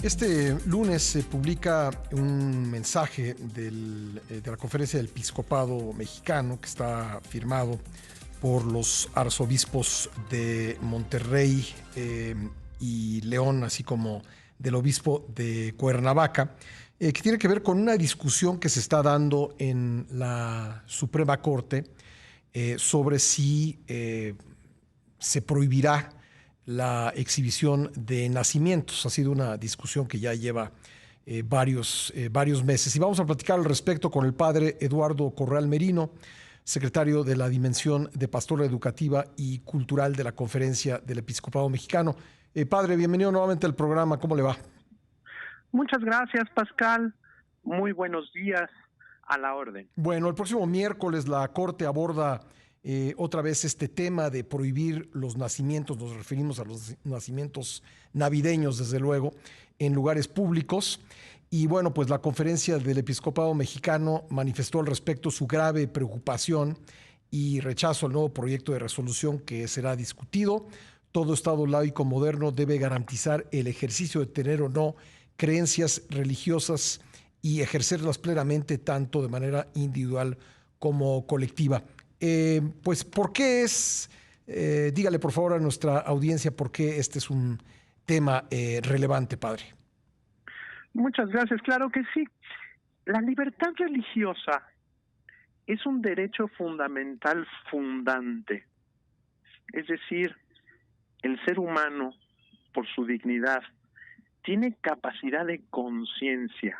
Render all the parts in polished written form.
Este lunes se publica un mensaje de la Conferencia del Episcopado Mexicano que está firmado por los arzobispos de Monterrey y León, así como del obispo de Cuernavaca, que tiene que ver con una discusión que se está dando en la Suprema Corte sobre si se prohibirá la exhibición de nacimientos. Ha sido una discusión que ya lleva varios meses. Y vamos a platicar al respecto con el padre Eduardo Correal Merino, secretario de la Dimensión de Pastoral Educativa y Cultural de la Conferencia del Episcopado Mexicano. Padre, bienvenido nuevamente al programa. ¿Cómo le va? Muchas gracias, Pascal. Muy buenos días, a la orden. Bueno, el próximo miércoles la Corte aborda otra vez este tema de prohibir los nacimientos. Nos referimos a los nacimientos navideños, desde luego, en lugares públicos. Y bueno, pues la Conferencia del Episcopado Mexicano manifestó al respecto su grave preocupación y rechazo al nuevo proyecto de resolución que será discutido. Todo Estado laico moderno debe garantizar el ejercicio de tener o no creencias religiosas y ejercerlas plenamente, tanto de manera individual como colectiva. Pues, ¿por qué es? Dígale, por favor, a nuestra audiencia por qué este es un tema relevante, padre. Muchas gracias. Claro que sí. La libertad religiosa es un derecho fundamental fundante. Es decir, el ser humano, por su dignidad, tiene capacidad de conciencia,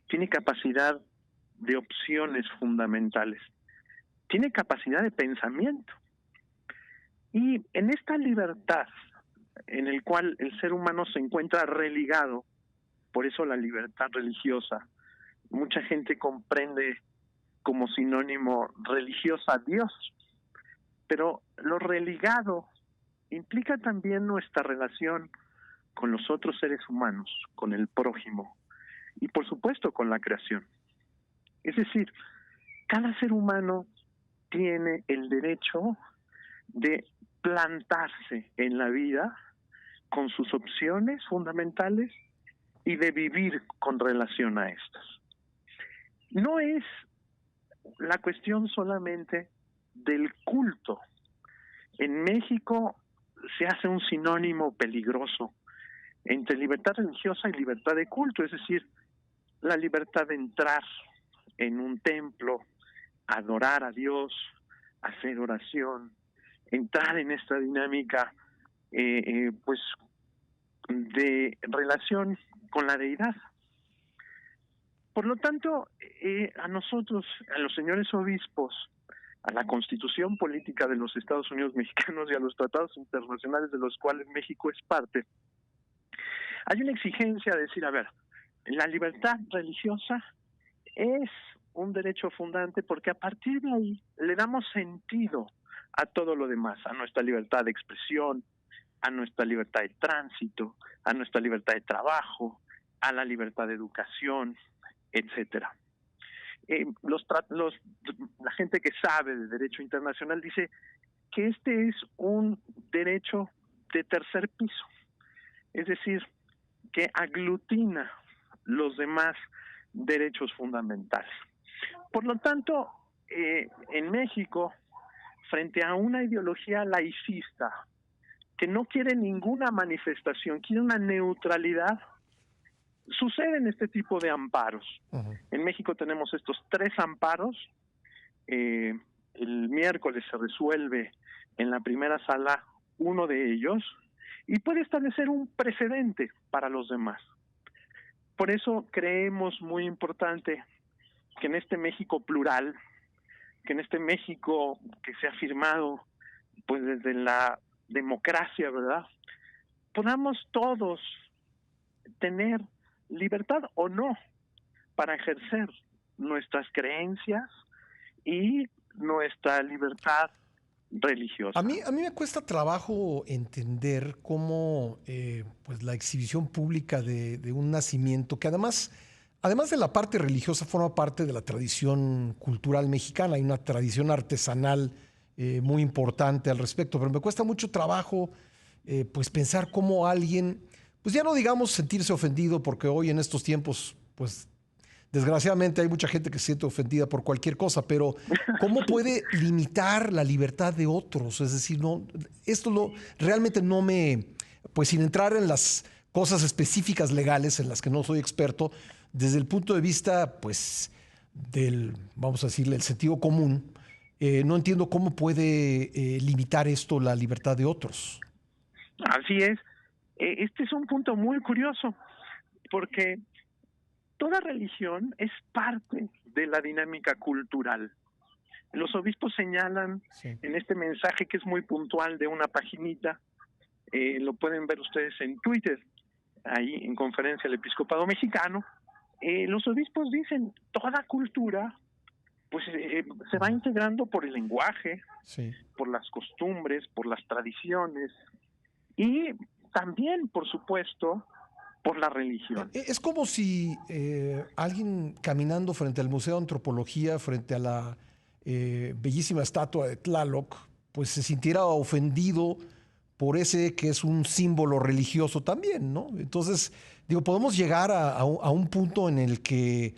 tiene capacidad de opciones fundamentales, tiene capacidad de pensamiento. Y en esta libertad en el cual el ser humano se encuentra religado, por eso la libertad religiosa, mucha gente comprende como sinónimo religiosa a Dios, pero lo religado implica también nuestra relación con los otros seres humanos, con el prójimo y por supuesto con la creación. Es decir, cada ser humano tiene el derecho de plantarse en la vida con sus opciones fundamentales y de vivir con relación a estas. No es la cuestión solamente del culto. En México se hace un sinónimo peligroso entre libertad religiosa y libertad de culto, es decir, la libertad de entrar en un templo, adorar a Dios, hacer oración, entrar en esta dinámica pues de relación con la deidad. Por lo tanto, a nosotros, a los señores obispos, a la Constitución Política de los Estados Unidos Mexicanos y a los tratados internacionales de los cuales México es parte, hay una exigencia de decir, a ver, la libertad religiosa es un derecho fundante porque a partir de ahí le damos sentido a todo lo demás, a nuestra libertad de expresión, a nuestra libertad de tránsito, a nuestra libertad de trabajo, a la libertad de educación, etcétera. La gente que sabe de derecho internacional dice que este es un derecho de tercer piso, es decir, que aglutina los demás derechos fundamentales. Por lo tanto, en México, frente a una ideología laicista que no quiere ninguna manifestación, quiere una neutralidad, suceden este tipo de amparos. Uh-huh. En México tenemos estos 3 amparos. El miércoles se resuelve en la primera sala uno de ellos y puede establecer un precedente para los demás. Por eso creemos muy importante que en este México plural, que en este México que se ha firmado pues desde la democracia, ¿verdad?, podamos todos tener libertad o no para ejercer nuestras creencias y nuestra libertad religiosa. A mí me cuesta trabajo entender cómo pues la exhibición pública de un nacimiento, que además de la parte religiosa, forma parte de la tradición cultural mexicana. Hay una tradición artesanal muy importante al respecto, pero me cuesta mucho trabajo pues pensar cómo alguien pues ya no digamos sentirse ofendido, porque hoy en estos tiempos, pues desgraciadamente hay mucha gente que se siente ofendida por cualquier cosa, pero ¿cómo puede limitar la libertad de otros? Es decir, no, realmente no me, pues sin entrar en las cosas específicas legales en las que no soy experto, desde el punto de vista, pues, vamos a decirle, el sentido común, no entiendo cómo puede limitar esto la libertad de otros. Así es. Este es un punto muy curioso, porque toda religión es parte de la dinámica cultural. Los obispos señalan en este mensaje, que es muy puntual, de una paginita, lo pueden ver ustedes en Twitter, ahí en Conferencia del Episcopado Mexicano. Los obispos dicen, toda cultura pues se va integrando por el lenguaje, por las costumbres, por las tradiciones y también, por supuesto, por la religión. Es como si alguien caminando frente al Museo de Antropología, frente a la bellísima estatua de Tlaloc, pues se sintiera ofendido por ese que es un símbolo religioso también, ¿no? Entonces, digo, podemos llegar a un punto en el que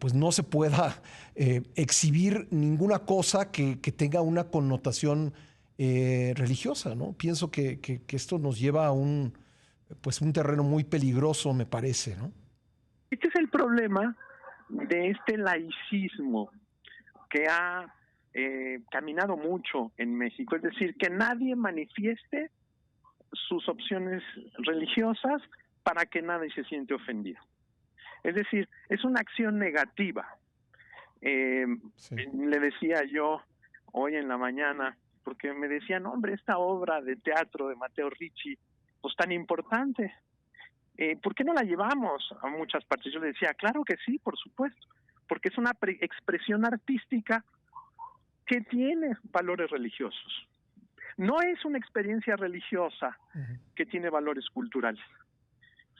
pues no se pueda exhibir ninguna cosa que tenga una connotación religiosa, ¿no? Pienso que esto nos lleva a un terreno muy peligroso, me parece, ¿no? Este es el problema de este laicismo que ha caminado mucho en México, es decir, que nadie manifieste sus opciones religiosas para que nadie se siente ofendido. Es decir, es una acción negativa. Le decía yo hoy en la mañana, porque me decían, hombre, esta obra de teatro de Matteo Ricci, pues tan importante, ¿por qué no la llevamos a muchas partes? Yo le decía, claro que sí, por supuesto, porque es una expresión artística que tiene valores religiosos. No es una experiencia religiosa que tiene valores culturales,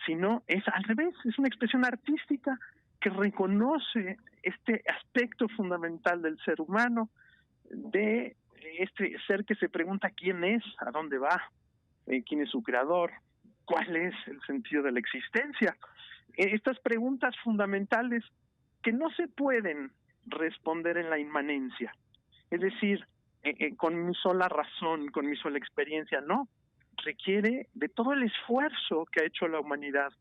sino es al revés, es una expresión artística que reconoce este aspecto fundamental del ser humano, de este ser que se pregunta quién es, a dónde va, quién es su creador, cuál es el sentido de la existencia. Estas preguntas fundamentales que no se pueden responder en la inmanencia, es decir, con mi sola razón, con mi sola experiencia, no. Requiere de todo el esfuerzo que ha hecho la humanidad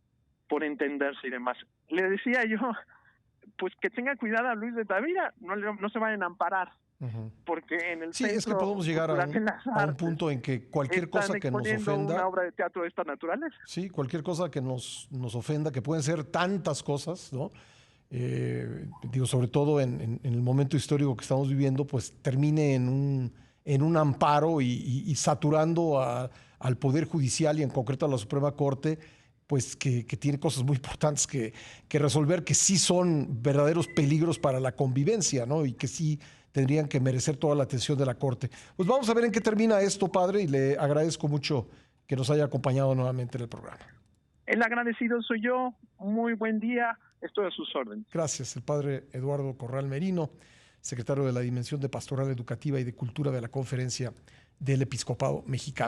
por entenderse y demás. Le decía yo, pues que tenga cuidado a Luis de Tavira, no se vayan a amparar, porque en el sí, es que podemos llegar a un punto en que cualquier cosa que nos ofenda, una obra de teatro de esta naturaleza. Sí, cualquier cosa que nos ofenda, que pueden ser tantas cosas, ¿no? Digo, sobre todo en el momento histórico que estamos viviendo, pues termine en un amparo y saturando al Poder Judicial y en concreto a la Suprema Corte, pues que tiene cosas muy importantes que resolver, que sí son verdaderos peligros para la convivencia, ¿no? Y que sí tendrían que merecer toda la atención de la Corte. Pues vamos a ver en qué termina esto, padre, y le agradezco mucho que nos haya acompañado nuevamente en el programa. El agradecido soy yo. Muy buen día. Estoy a sus órdenes. Gracias. El padre Eduardo Corral Merino, secretario de la Dimensión de Pastoral Educativa y de Cultura de la Conferencia del Episcopado Mexicano.